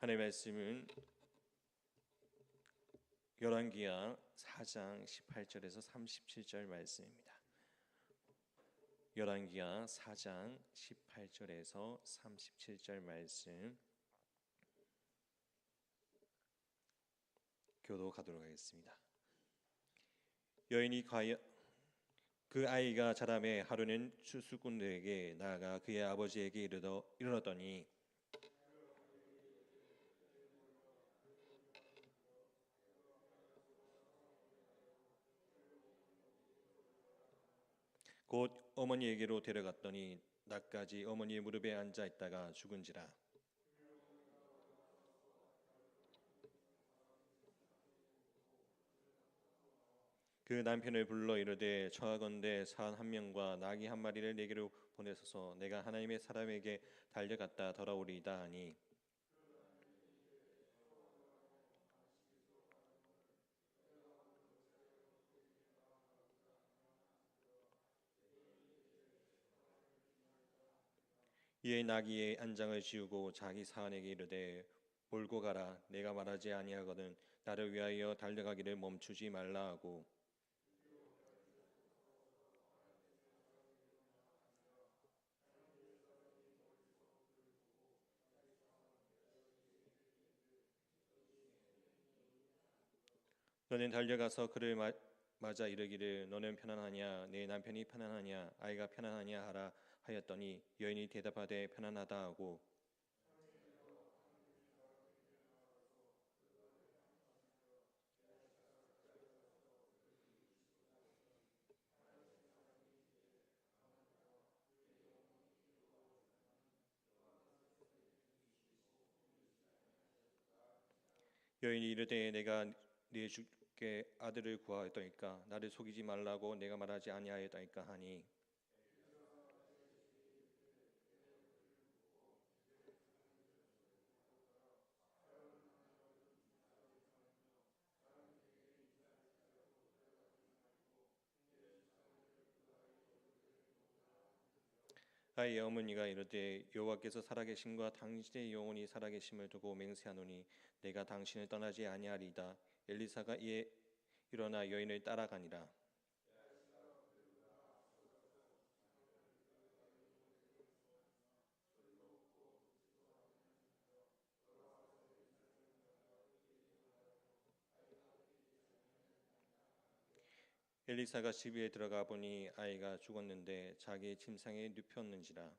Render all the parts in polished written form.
하나님의 말씀은 열왕기하 4장 18절에서 37절 말씀입니다. 열왕기하 4장 18절에서 37절 말씀 교도가도록 하겠습니다. 여인이 과연 그 아이가 자라매 하루는 추수꾼들에게 나아가 그의 아버지에게 이르렀더니 곧 어머니에게로 데려갔더니 낮까지 어머니의 무릎에 앉아 있다가 죽은지라. 그 남편을 불러 이르되 청하건대 산 한 명과 나귀 한 마리를 내게로 보내소서. 내가 하나님의 사람에게 달려갔다 돌아오리이다 하니 이에 나귀의 안장을 지우고 자기 사환에게 이르되 몰고 가라. 내가 말하지 아니하거든 나를 위하여 달려가기를 멈추지 말라 하고 너는 달려가서 그를 맞아 이르기를 너는 편안하냐 내 남편이 편안하냐 아이가 편안하냐 하라 하였더니 여인이 대답하되 편안하다 하고 여인이 이르되 내가 네 주께 아들을 구하였더이까 나를 속이지 말라고 내가 말하지 아니하였다이까 하니 아이의 어머니가 이르되 여호와께서 살아계심과 당신의 영혼이 살아계심을 두고 맹세하노니 내가 당신을 떠나지 아니하리이다. 엘리사가 이에 일어나 여인을 따라가니라. 엘리사가 집 위에 들어가 보니 아이가 죽었는데 자기의 침상에 눕혔는지라.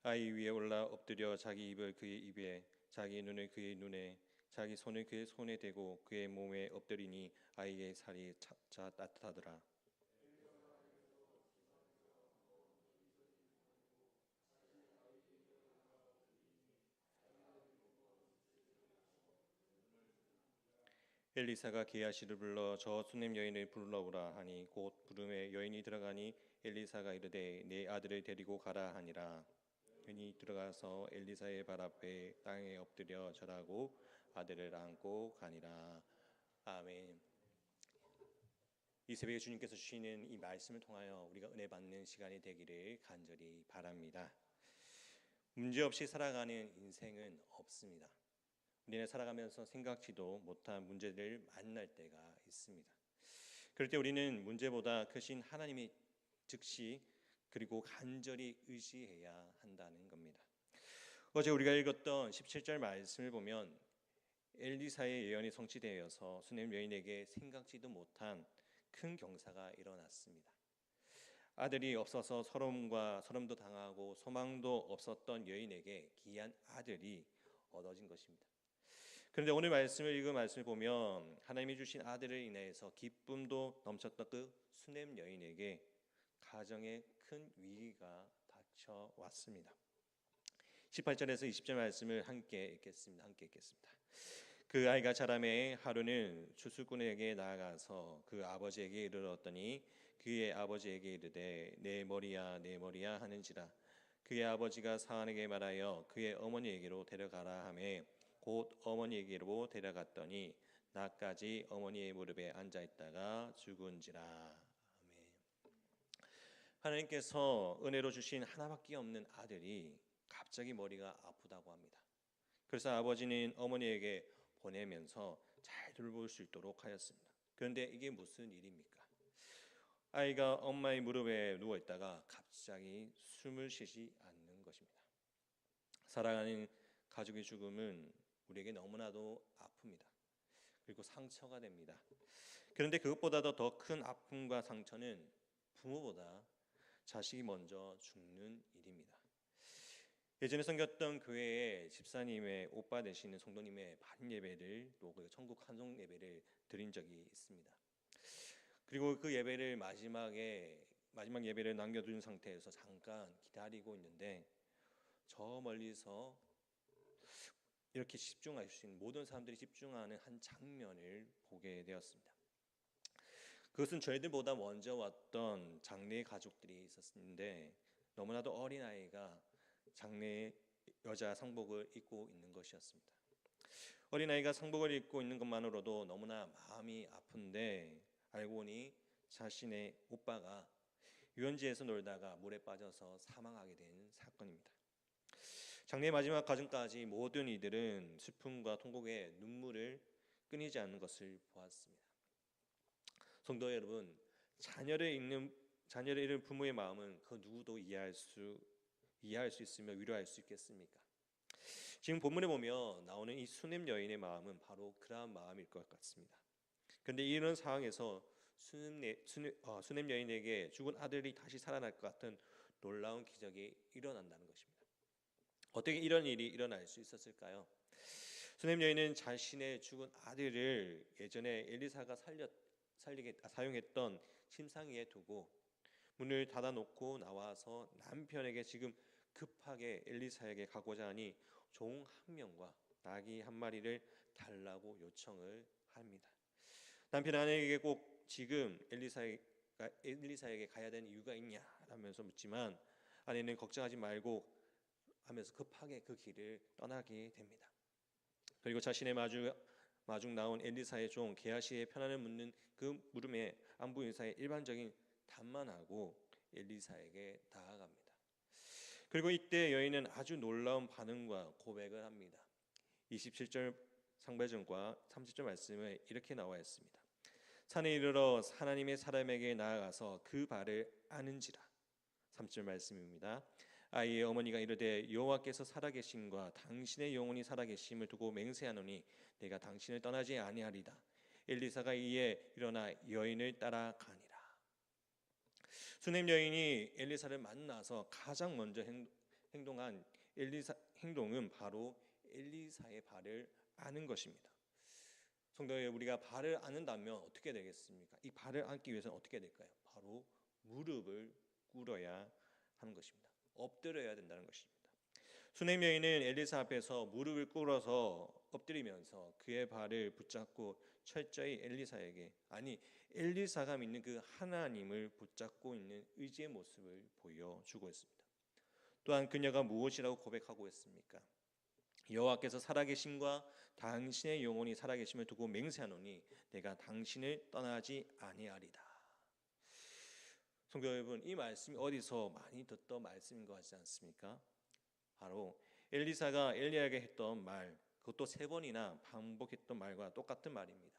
아이 위에 올라 엎드려 자기 입을 그의 입에 자기 눈을 그의 눈에 자기 손을 그의 손에 대고 그의 몸에 엎드리니 아이의 살이 차차 따뜻하더라. 엘리사가 게하시를 불러 저 수냄 여인을 불러오라 하니 곧 부름에 여인이 들어가니 엘리사가 이르되 내 아들을 데리고 가라 하니라. 여인이 들어가서 엘리사의 발 앞에 땅에 엎드려 절하고 아들을 안고 가니라. 아멘. 이 새벽에 주님께서 주시는 이 말씀을 통하여 우리가 은혜 받는 시간이 되기를 간절히 바랍니다. 문제 없이 살아가는 인생은 없습니다. 우리는 살아가면서 생각지도 못한 문제들을 만날 때가 있습니다. 그럴 때 우리는 문제보다 크신 하나님이 즉시 그리고 간절히 의지해야 한다는 겁니다. 어제 우리가 읽었던 17절 말씀을 보면 엘리사의 예언이 성취되어서 수냄 여인에게 생각지도 못한 큰 경사가 일어났습니다. 아들이 없어서 서름도 당하고 소망도 없었던 여인에게 귀한 아들이 얻어진 것입니다. 그런데 오늘 말씀을 읽은 말씀을 보면 하나님이 주신 아들을 인해서 기쁨도 넘쳤던 그 수냄 여인에게 가정에 큰 위기가 닥쳐왔습니다. 18절에서 20절 말씀을 함께 읽겠습니다. 그 아이가 자라매 하루는 추수꾼에게 나아가서 그 아버지에게 이르렀더니 그의 아버지에게 이르되 내 머리야 내 머리야 하는지라. 그의 아버지가 사환에게 말하여 그의 어머니에게로 데려가라 하매 곧 어머니에게로 데려갔더니 낮까지 어머니의 무릎에 앉아 있다가 죽은지라. 아멘. 하나님께서 은혜로 주신 하나밖에 없는 아들이 갑자기 머리가 아프다고 합니다. 그래서 아버지는 어머니에게 보내면서 잘 돌볼 수 있도록 하였습니다. 그런데 이게 무슨 일입니까? 아이가 엄마의 무릎에 누워 있다가 갑자기 숨을 쉬지 않는 것입니다. 사랑하는 가족의 죽음은 우리에게 너무나도 아픕니다. 그리고 상처가 됩니다. 그런데 그것보다도 더 큰 아픔과 상처는 부모보다 자식이 먼저 죽는 일입니다. 예전에 섬겼던 교회에 집사님의 오빠 되시는 성도님의 반인 예배를 또 그 천국 환송 예배를 드린 적이 있습니다. 그리고 그 예배를 마지막 예배를 남겨둔 상태에서 잠깐 기다리고 있는데 저 멀리서 이렇게 집중할 수 있는 모든 사람들이 집중하는 한 장면을 보게 되었습니다. 그것은 저희들보다 먼저 왔던 장례 가족들이 있었는데 너무나도 어린 아이가 장례 여자 상복을 입고 있는 것이었습니다. 어린아이가 상복을 입고 있는 것만으로도 너무나 마음이 아픈데 알고 보니 자신의 오빠가 유원지에서 놀다가 물에 빠져서 사망하게 된 사건입니다. 장례 마지막 과정까지 모든 이들은 슬픔과 통곡에 눈물을 끊이지 않는 것을 보았습니다. 성도 여러분, 자녀를 잃은 부모의 마음은 그 누구도 이해할 수 있으며 위로할 수 있겠습니까? 지금 본문에 보면 나오는 이 수냄 여인의 마음은 바로 그러한 마음일 것 같습니다. 그런데 이런 상황에서 수냄 여인에게 죽은 아들이 다시 살아날 것 같은 놀라운 기적이 일어난다는 것입니다. 어떻게 이런 일이 일어날 수 있었을까요? 수냄 여인은 자신의 죽은 아들을 예전에 엘리사가 사용했던 침상위에 두고 문을 닫아놓고 나와서 남편에게 지금 급하게 엘리사에게 가고자 하니 종 한 명과 나귀 한 마리를 달라고 요청을 합니다. 남편 아내에게 꼭 지금 엘리사에게 가야 되는 이유가 있냐 하면서 묻지만 아내는 걱정하지 말고 하면서 급하게 그 길을 떠나게 됩니다. 그리고 자신의 마중 나온 엘리사의 종 게하시의 편안을 묻는 그 물음에 안부 인사의 일반적인 답만하고 엘리사에게 다가갑니다. 그리고 이때 여인은 아주 놀라운 반응과 고백을 합니다. 27절 상배전과 30절 말씀에 이렇게 나와 있습니다. 산에 이르러 하나님의 사람에게 나아가서 그 발을 아는지라. 30절 말씀입니다. 아이의 어머니가 이르되 여호와께서 살아계심과 당신의 영혼이 살아계심을 두고 맹세하노니 내가 당신을 떠나지 아니하리다. 엘리사가 이에 일어나 여인을 따라가니라. 수냄 여인이 엘리사를 만나서 가장 먼저 행동한 행동은 바로 엘리사의 발을 아는 것입니다. 성도에 우리가 발을 아는다면 어떻게 되겠습니까? 이 발을 안기 위해서는 어떻게 될까요? 바로 무릎을 꿇어야 하는 것입니다. 엎드려야 된다는 것입니다. 수냄 여인은 엘리사 앞에서 무릎을 꿇어서 엎드리면서 그의 발을 붙잡고 철저히 엘리사가 믿는 그 하나님을 붙잡고 있는 의지의 모습을 보여주고 있습니다. 또한 그녀가 무엇이라고 고백하고 있습니까? 여호와께서 살아계심과 당신의 영혼이 살아계심을 두고 맹세하노니 내가 당신을 떠나지 아니하리다. 성도 여러분, 이 말씀이 어디서 많이 듣던 말씀인 것 같지 않습니까? 바로 엘리사가 엘리야에게 했던 말, 그것도 3번이나 반복했던 말과 똑같은 말입니다.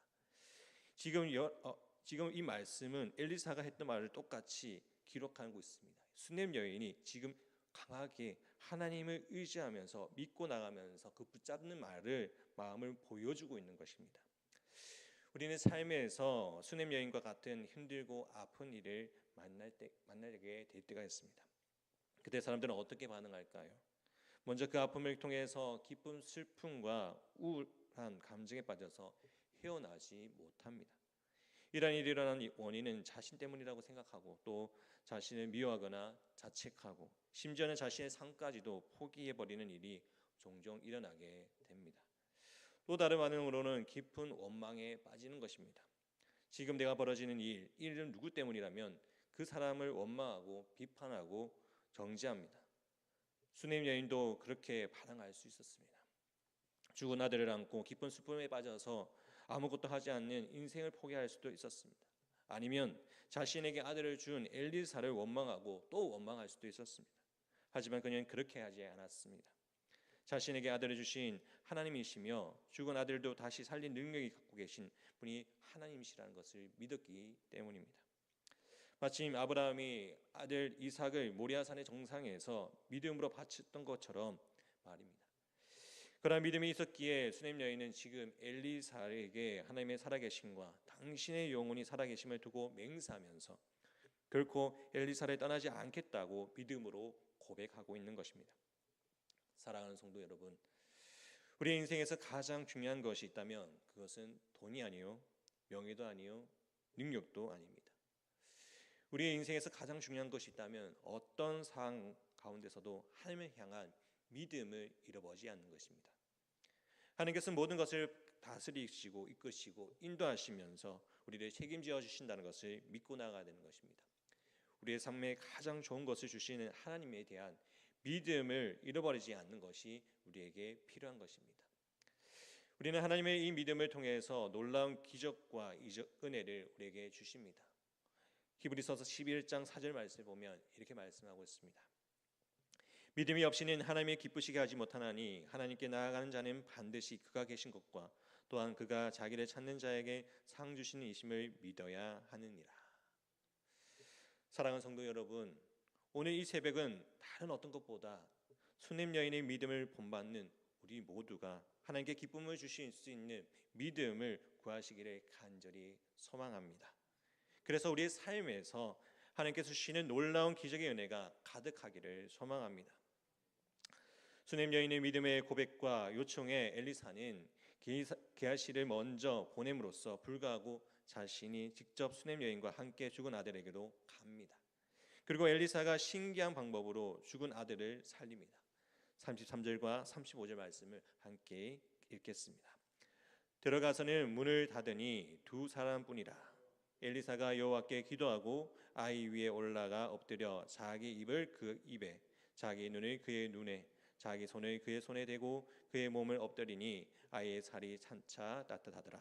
지금 이 말씀은 엘리사가 했던 말을 똑같이 기록하고 있습니다. 수냄 여인이 지금 강하게 하나님을 의지하면서 믿고 나가면서 그 붙잡는 마음을 보여주고 있는 것입니다. 우리는 삶에서 수냄 여인과 같은 힘들고 아픈 일을 만나게 될 때가 있습니다. 그때 사람들은 어떻게 반응할까요? 먼저 그 아픔을 통해서 기쁨, 슬픔과 우울한 감정에 빠져서 헤어나지 못합니다. 이러한 일이 일어난 원인은 자신 때문이라고 생각하고 또 자신을 미워하거나 자책하고 심지어는 자신의 삶까지도 포기해버리는 일이 종종 일어나게 됩니다. 또 다른 반응으로는 깊은 원망에 빠지는 것입니다. 지금 내가 벌어지는 일은 누구 때문이라면 그 사람을 원망하고 비판하고 정죄합니다. 수냄 여인도 그렇게 반응할 수 있었습니다. 죽은 아들을 안고 깊은 슬픔에 빠져서 아무것도 하지 않는 인생을 포기할 수도 있었습니다. 아니면 자신에게 아들을 준 엘리사를 원망하고 또 원망할 수도 있었습니다. 하지만 그는 그렇게 하지 않았습니다. 자신에게 아들을 주신 하나님이시며 죽은 아들도 다시 살린 능력이 갖고 계신 분이 하나님이시라는 것을 믿었기 때문입니다. 마침 아브라함이 아들 이삭을 모리아산의 정상에서 믿음으로 바쳤던 것처럼 말입니다. 그러한 믿음이 있었기에 수냄 여인은 지금 엘리사에게 하나님의 살아계심과 당신의 영혼이 살아계심을 두고 맹세하면서 결코 엘리사를 떠나지 않겠다고 믿음으로 고백하고 있는 것입니다. 사랑하는 성도 여러분, 우리의 인생에서 가장 중요한 것이 있다면 그것은 돈이 아니요, 명예도 아니요, 능력도 아닙니다. 우리의 인생에서 가장 중요한 것이 있다면 어떤 상황 가운데서도 하나님을 향한 믿음을 잃어버리지 않는 것입니다. 하나님께서 모든 것을 다스리시고 이끄시고 인도하시면서 우리를 책임져 주신다는 것을 믿고 나아가야 되는 것입니다. 우리의 삶에 가장 좋은 것을 주시는 하나님에 대한 믿음을 잃어버리지 않는 것이 우리에게 필요한 것입니다. 우리는 하나님의 이 믿음을 통해서 놀라운 기적과 은혜를 우리에게 주십니다. 히브리서서 11장 4절 말씀을 보면 이렇게 말씀하고 있습니다. 믿음이 없이는 하나님의 기쁘시게 하지 못하나니 하나님께 나아가는 자는 반드시 그가 계신 것과 또한 그가 자기를 찾는 자에게 상 주시는 이심을 믿어야 하느니라. 사랑하는 성도 여러분, 오늘 이 새벽은 다른 어떤 것보다 수냄 여인의 믿음을 본받는 우리 모두가 하나님께 기쁨을 주실 수 있는 믿음을 구하시기를 간절히 소망합니다. 그래서 우리의 삶에서 하나님께서 주시는 놀라운 기적의 은혜가 가득하기를 소망합니다. 수냄 여인의 믿음의 고백과 요청에 엘리사는 게하시를 먼저 보냄으로써 불구하고 자신이 직접 수냄 여인과 함께 죽은 아들에게로 갑니다. 그리고 엘리사가 신기한 방법으로 죽은 아들을 살립니다. 33절과 35절 말씀을 함께 읽겠습니다. 들어가서는 문을 닫으니 두 사람뿐이라. 엘리사가 여호와께 기도하고 아이 위에 올라가 엎드려 자기 입을 그 입에, 자기 눈을 그의 눈에, 자기 손을 그의 손에 대고 그의 몸을 엎드리니 아이의 살이 찬차 따뜻하더라.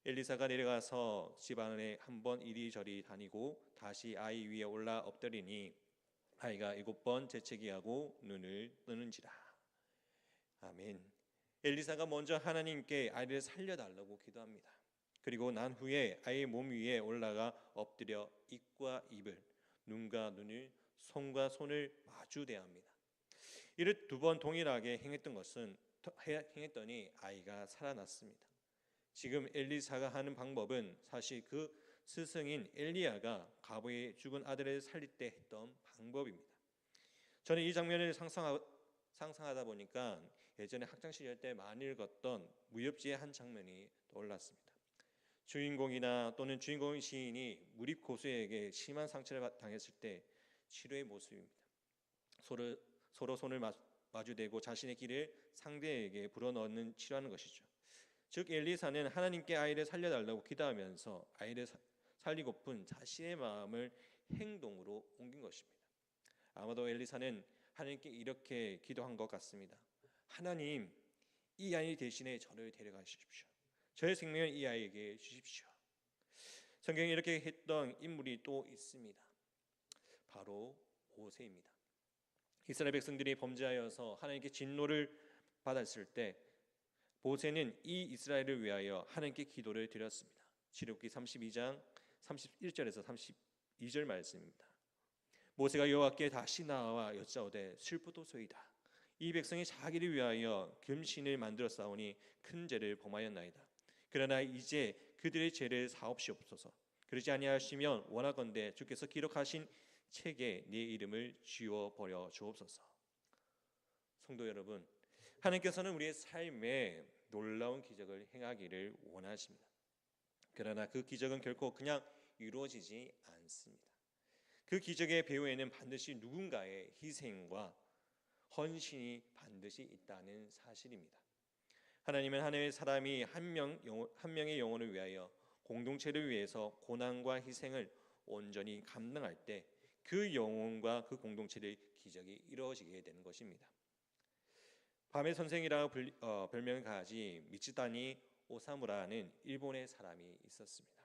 엘리사가 내려가서 집 안에 한번 이리저리 다니고 다시 아이 위에 올라 엎드리니 아이가 7번 재채기하고 눈을 뜨는지라. 아멘. 엘리사가 먼저 하나님께 아이를 살려달라고 기도합니다. 그리고 난 후에 아이의 몸 위에 올라가 엎드려 입과 입을, 눈과 눈을, 손과 손을 마주 대합니다. 이를 2번 동일하게 행했더니 아이가 살아났습니다. 지금 엘리사가 하는 방법은 사실 그 스승인 엘리야가 과부의 죽은 아들을 살릴 때 했던 방법입니다. 저는 이 장면을 상상하다 보니까 예전에 학창시절 때 많이 읽었던 무협지의 한 장면이 떠올랐습니다. 주인공이나 또는 주인공 시인이 무립 고수에게 심한 상처를 당했을 때 치료의 모습입니다. 서로 손을 마주대고 자신의 길을 상대에게 불어넣는 치료하는 것이죠. 즉 엘리사는 하나님께 아이를 살려달라고 기도하면서 아이를 살리고픈 자신의 마음을 행동으로 옮긴 것입니다. 아마도 엘리사는 하나님께 이렇게 기도한 것 같습니다. 하나님, 이 아이 대신에 저를 데려가십시오. 저의 생명을 이 아이에게 주십시오. 성경에 이렇게 했던 인물이 또 있습니다. 바로 모세입니다. 이스라엘 백성들이 범죄하여서 하나님께 진노를 받았을 때 모세는 이 이스라엘을 위하여 하나님께 기도를 드렸습니다. 출애굽기 32장 31절에서 32절 말씀입니다. 모세가 여호와께 다시 나와 여짜오되 슬프도소이다. 이 백성이 자기를 위하여 금신을 만들어 싸우니 큰 죄를 범하였나이다. 그러나 이제 그들의 죄를 사옵시옵소서. 그러지 아니하시면 원하건대 주께서 기록하신 책에 네 이름을 지워버려 주옵소서. 성도 여러분, 하나님께서는 우리의 삶에 놀라운 기적을 행하기를 원하십니다. 그러나 그 기적은 결코 그냥 이루어지지 않습니다. 그 기적의 배후에는 반드시 누군가의 희생과 헌신이 반드시 있다는 사실입니다. 하나님은 하나님의 사람이 한 명의 영혼을 위하여 공동체를 위해서 고난과 희생을 온전히 감당할 때 그 영혼과 그 공동체의 기적이 이루어지게 되는 것입니다. 밤의 선생이라고 별명을 가지 미치다니 오사무라는 일본의 사람이 있었습니다.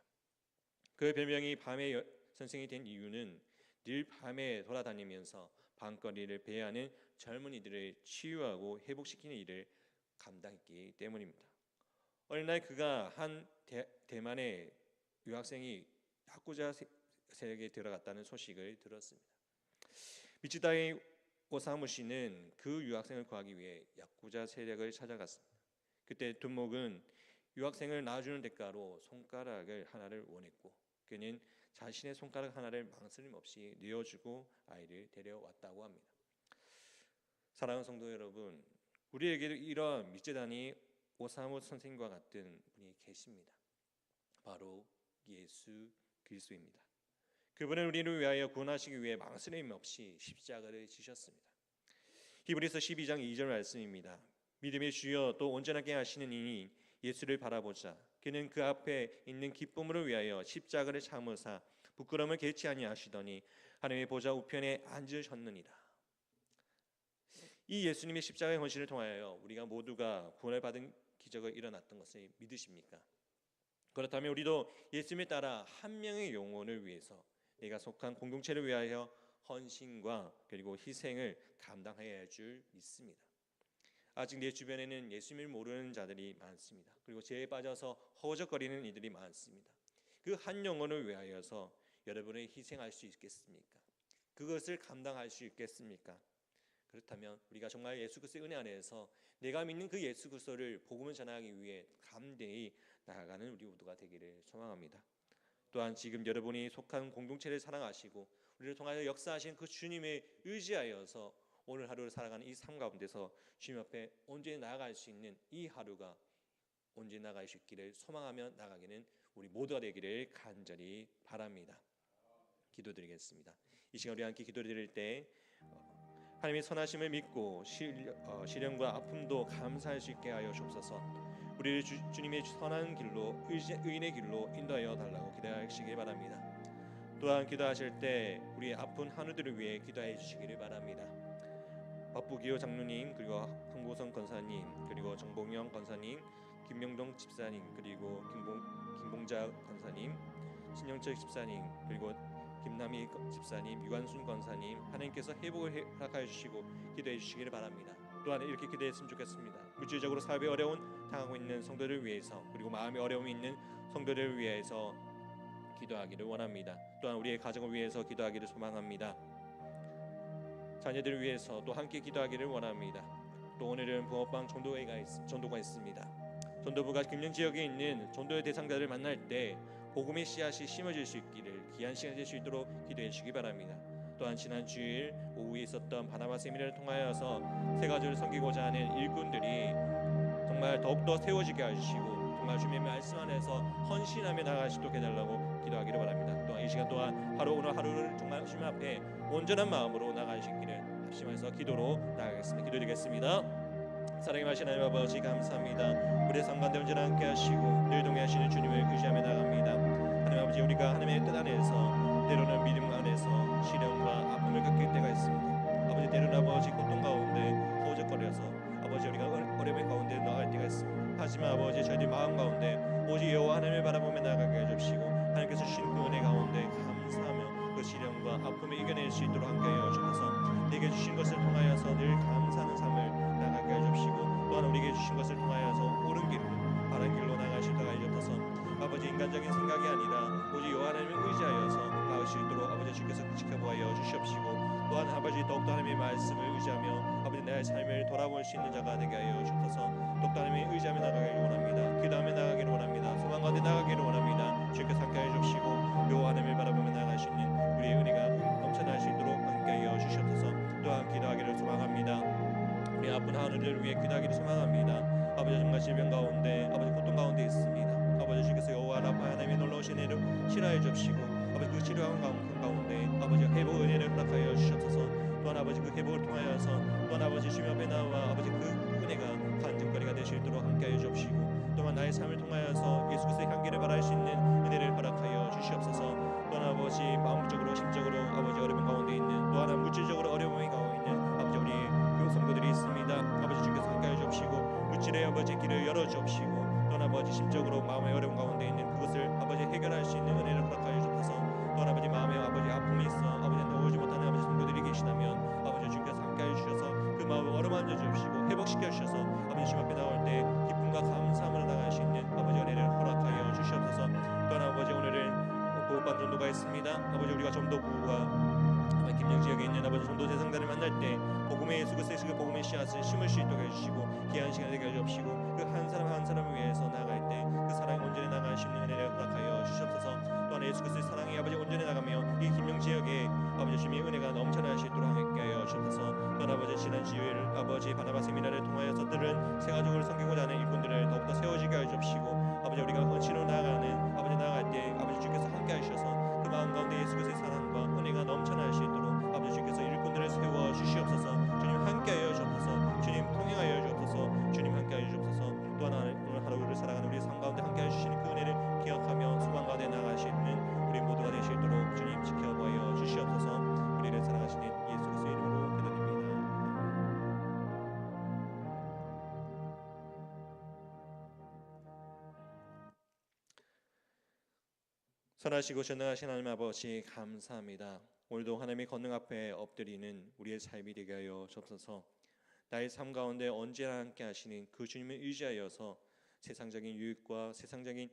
그 별명이 밤의 선생이 된 이유는 늘 밤에 돌아다니면서 밤거리를 배회하는 젊은이들을 치유하고 회복시키는 일을 감당했기 때문입니다. 어느 날 그가 한 대만의 유학생이 야쿠자 세력에 들어갔다는 소식을 들었습니다. 미츠다이 오사무 씨는 그 유학생을 구하기 위해 야쿠자 세력을 찾아갔습니다. 그때 둔목은 유학생을 낳아주는 대가로 손가락을 하나를 원했고 그는 자신의 손가락 하나를 망설임 없이 내어주고 아이를 데려왔다고 합니다. 사랑하는 성도 여러분, 우리에게도 이런 미츠다니 오사무 선생과 같은 분이 계십니다. 바로 예수 그리스도입니다. 그분은 우리를 위하여 구원하시기 위해 망설임 없이 십자가를 지셨습니다. 히브리서 12장 2절 말씀입니다. 믿음의 주여 또 온전하게 하시는 이니 예수를 바라보자. 그는 그 앞에 있는 기쁨을 위하여 십자가를 참으사 부끄러움을 개치 아니하시더니 하나님의 보좌 우편에 앉으셨느니라. 이 예수님의 십자가의 헌신을 통하여 우리가 모두가 구원을 받은 기적을 일어났던 것을 믿으십니까? 그렇다면 우리도 예수님을 따라 한 명의 영혼을 위해서 내가 속한 공동체를 위하여 헌신과 그리고 희생을 감당해야 할 줄 믿습니다. 아직 내 주변에는 예수님을 모르는 자들이 많습니다. 그리고 죄에 빠져서 허우적거리는 이들이 많습니다. 그 한 영혼을 위하여서 여러분이 희생할 수 있겠습니까? 그것을 감당할 수 있겠습니까? 그렇다면 우리가 정말 예수 그리스도의 은혜 안에서 내가 믿는 그 예수 그리스도를 복음을 전하기 위해 담대히 나아가는 우리 모두가 되기를 소망합니다. 또한 지금 여러분이 속한 공동체를 사랑하시고 우리를 통하여 역사하신 그 주님의 의지하여서 오늘 하루를 살아가는 이 삶 가운데서 주님 앞에 온전히 나아갈 수 있는 이 하루가 온전히 나아갈 수 있기를 소망하며 나가기는 우리 모두가 되기를 간절히 바랍니다. 기도드리겠습니다. 이 시간 우리 함께 기도드릴 때 하나님의 선하심을 믿고 시련과 아픔도 감사할 수 있게 하여 주옵소서. 우리를 주님의 선한 길로 의인의 길로 인도하여 달라고 기도하시기 바랍니다. 또한 기도하실 때 우리의 아픈 한우들을 위해 기도해 주시기를 바랍니다. 박부기호 장로님, 그리고 황보성 권사님, 그리고 정봉영 권사님, 김명동 집사님, 그리고 김봉자 권사님, 신영철 집사님, 그리고 김남희 집사님, 유관순 권사님, 하나님께서 회복을 허락하여 주시고 기도해 주시기를 바랍니다. 또한 이렇게 기도했으면 좋겠습니다. 물질적으로 사업에 어려운 당하고 있는 성도를 위해서, 그리고 마음에 어려움이 있는 성도를 위해서 기도하기를 원합니다. 또한 우리의 가정을 위해서 기도하기를 소망합니다. 자녀들을 위해서 또 함께 기도하기를 원합니다. 또 오늘은 붕어빵 전도가 있습니다. 전도부가 금령 지역에 있는 전도의 대상자를 만날 때 복음의 씨앗이 심어질 수 있기를 귀한 시간이 될 수 있도록 기도해 주시기 바랍니다. 또한 지난 주일 오후에 있었던 바나바 세미나를 통하여서 세 가지를 섬기고자 하는 일꾼들이 정말 더욱더 세워지게 해주시고 정말 주님의 말씀 안에서 헌신하며 나아갈 수 있도록 해달라고 기도하기를 바랍니다. 또한 이 시간 또한 오늘 하루를 정말 주님 앞에 온전한 마음으로 나아가시기를 합심해서 기도로 나아가겠습니다. 기도드리겠습니다. 사랑의 하신 하나님 아버지 감사합니다. 우리의 삶 가운데 언제나 함께 하시고 늘 동행하시는 주님을 의지하며 나갑니다. 하나님 아버지, 우리가 하나님의 뜻 안에서 때로는 믿음 안에서 시련과 아픔을 겪을 때가 있습니다. 아버지, 때로는 아버지 고통 가운데 허우적거려서 아버지 우리가 어려움의 가운데 나아갈 때가 있습니다. 하지만 아버지, 저희들 마음 가운데 오직 여호와 하나님을 바라보며 나아가게 해주시고 하나님께서 주신 그 은혜 가운데 감사하며 그 시련과 아픔을 이겨낼 수 있도록 함께하여 주셔서 내게 주신 것을 통하여서 늘 감사하는 삶을 나가게 해주시고 또한 우리에게 주신 것을 통하여서 옳은 길로 바른 길로 나갈 수 있도록 하여주셔서 아버지, 인간적인 생각이 아니라 오직 여호와 하나님을 의지하여서 나갈 수 있도록 아버지 주께서 지켜보아 주시옵시고 또한 아버지 더욱더 하나님의 말씀을 의지하며 아버지 내 삶을 돌아볼 수 있는 자가 되게 하여 주셔서 더욱더 하나님의 의지하며 나가기를 원합니다. 기도하며 나가기를 원합니다. 소망 가운데 나가기를 원합니다. 주께서 함께하여 주시고 여호와 하나님을 바라보며 나아갈 수 있는 우리의 은혜가 넘쳐날 수 있도록 함께하여 주시옵소서. 또한 기도하기를 소망합니다. 우리 아픈 하루를 위해 기도하기를 소망합니다. 아버지, 정말 질병 가운데 아버지 고통 가운데 있습니다. 아버지, 주께서 여호와 하나님의 놀라우신 은혜를 실하여 주시고 아버지 그 치료한 가운데 아버지 회복 은혜를 허락하여 주시옵소서. 또한 아버지 그 회복을 통하여서 또한 아버지 주님 앞에 나와 아버지 그 은혜가 간증거리가 될 수 있도록 함께하여 주옵시고 또한 나의 삶을 통하여서 예수 그리스도의 향기를 발할 수 있는 은혜를 허락하여 주시옵소서. 또한 아버지 마음적으로 심적으로 아버지 어려움 가운데 있는 또 하나 물질적으로 어려움이 가운데 있는 아버지 우리 교육 성도들이 있습니다. 아버지 주께서 함께하여 주옵시고 물질의 아버지 길을 열어 주옵시고 또한 아버지 심적으로 마음의 어려움 가운데 있는 그것을 아버지 해결할 수 있는 은혜를 허락하여 어루만져 주시고 회복시켜 주셔서 아버지 주님 앞에 나올 때 기쁨과 감사함을 나갈 수 있는 아버지 은혜를 허락하여 주시옵소서. 또한 아버지 오늘은 보호반 전도가 있습니다. 아버지 우리가 전도부와 김영 지역에 있는 아버지 전도 대상자를 만날 때 복음의 예수 그리스도의 그 복음의 씨앗을 심을 수 있도록 해주시고 귀한 시간 되게 해주시고 그 한 사람 한 사람을 위해서 나아갈 때 그 사랑이 온전히 나갈 수 있는 은혜를 허락하여 주시옵소서. 또한 예수 그리스도의 사랑이 아버지 온전히 나가며 이 김영 지역에 아버지 주님의 은혜가 넘쳐날 수 있도록 함께 하여 주옵소서. 또한 아버지 지난 주일 아버지 바나바 세미나를 통하여서 들은 세가족을 섬기고자 하는 일꾼들을 더욱더 세워지게 하여 주시고 아버지 우리가 헌신으로 나아가는 아버지 나아갈 때 아버지 주께서 함께 하셔서 그 마음 가운데 예수 그리스도의 사랑과 은혜가 넘쳐날 수 있도록 아버지 주께서 일꾼들을 세워 주시옵소서. 주님 함께하여 주옵소서. 주님 통행하여 주옵소서. 주님 함께하여 주옵소서. 또한 오늘 하루를 살아가는 우리 삶 가운데 함께하여 주시는 그 은혜를 기억하며 소망 가운데 나아갈 수 있는 우리 모두가 되시도록 주님 지켜보여 주시옵소서. 우리를 사랑하시는 예수 그리스도의 이름으로 기도드립니다. 선하시고 전능하신 하나님 아버지 감사합니다. 오늘도 하나님의 권능 앞에 엎드리는 우리의 삶이 되게 하여 주옵소서. 나의 삶 가운데 언제나 함께 하시는 그 주님을 의지하여서 세상적인 유익과 세상적인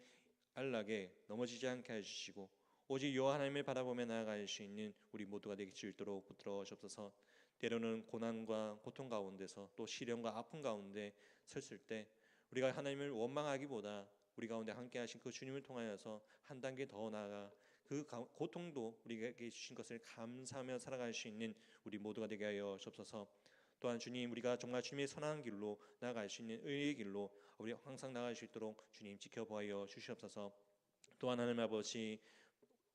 안락에 넘어지지 않게 해주시고 오직 여호와 하나님을 바라보며 나아갈 수 있는 우리 모두가 되기 수 있도록 붙들어 주옵소서. 때로는 고난과 고통 가운데서 또 시련과 아픔 가운데 섰을 때 우리가 하나님을 원망하기보다 우리 가운데 함께 하신 그 주님을 통하여서 한 단계 더 나아가 그 고통도 우리에게 주신 것을 감사하며 살아갈 수 있는 우리 모두가 되게 하여 주옵소서. 또한 주님 우리가 정말 주님의 선한 길로 나아갈 수 있는 의의 길로 우리 항상 나아갈 수 있도록 주님 지켜보아 주시옵소서. 또한 하나님 아버지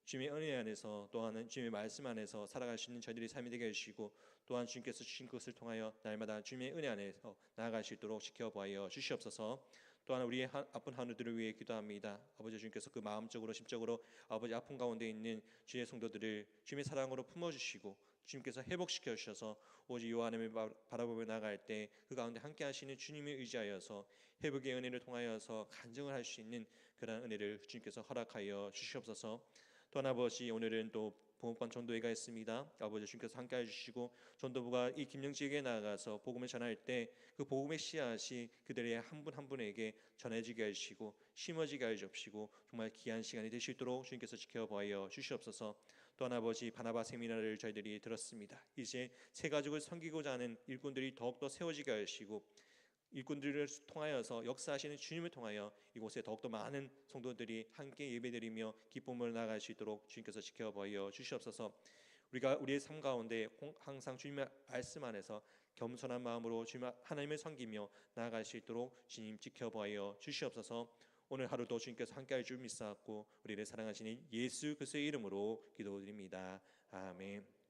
주님의 은혜 안에서 또한 주님의 말씀 안에서 살아갈 수 있는 저희들이 삶이 되게 해주시고 또한 주님께서 주신 것을 통하여 날마다 주님의 은혜 안에서 나아갈 수 있도록 지켜보아 주시옵소서. 또한 우리의 아픈 하루들을 위해 기도합니다. 아버지 주님께서 그 마음적으로 심적으로 아버지 아픈 가운데 있는 주의 성도들을 주님의 사랑으로 품어주시고 주님께서 회복시켜 주셔서 오직 여호와 하나님을 바라보며 나아갈 때 그 가운데 함께 하시는 주님을 의지하여서 회복의 은혜를 통하여서 간증을 할 수 있는 그러한 은혜를 주님께서 허락하여 주시옵소서. 또한 아버지 오늘은 또 봄반 전도회가 있습니다. 아버지 주님께서 함께해 주시고 전도부가 이 김영 지역에 나가서 복음을 전할 때 그 복음의 씨앗이 그들의 한 분 한 분에게 전해지게 해주시고 심어지게 해주시고 정말 귀한 시간이 될 수 있도록 주님께서 지켜보아 주시옵소서. 또한 아버지 바나바 세미나를 저희들이 들었습니다. 이제 새 가족을 섬기고자 하는 일꾼들이 더욱더 세워지게 하시고 일꾼들을 통하여서 역사하시는 주님을 통하여 이곳에 더욱더 많은 성도들이 함께 예배드리며 기쁨을 나아갈 수 있도록 주님께서 지켜보아 주시옵소서. 우리가 우리의 삶 가운데 항상 주님의 말씀 안에서 겸손한 마음으로 주님 하나님을 섬기며 나아갈 수 있도록 주님 지켜보아 주시옵소서. 오늘 하루도 주님께서 함께할 줄 믿사옵고 우리를 사랑하시는 예수 그리스도의 이름으로 기도드립니다. 아멘.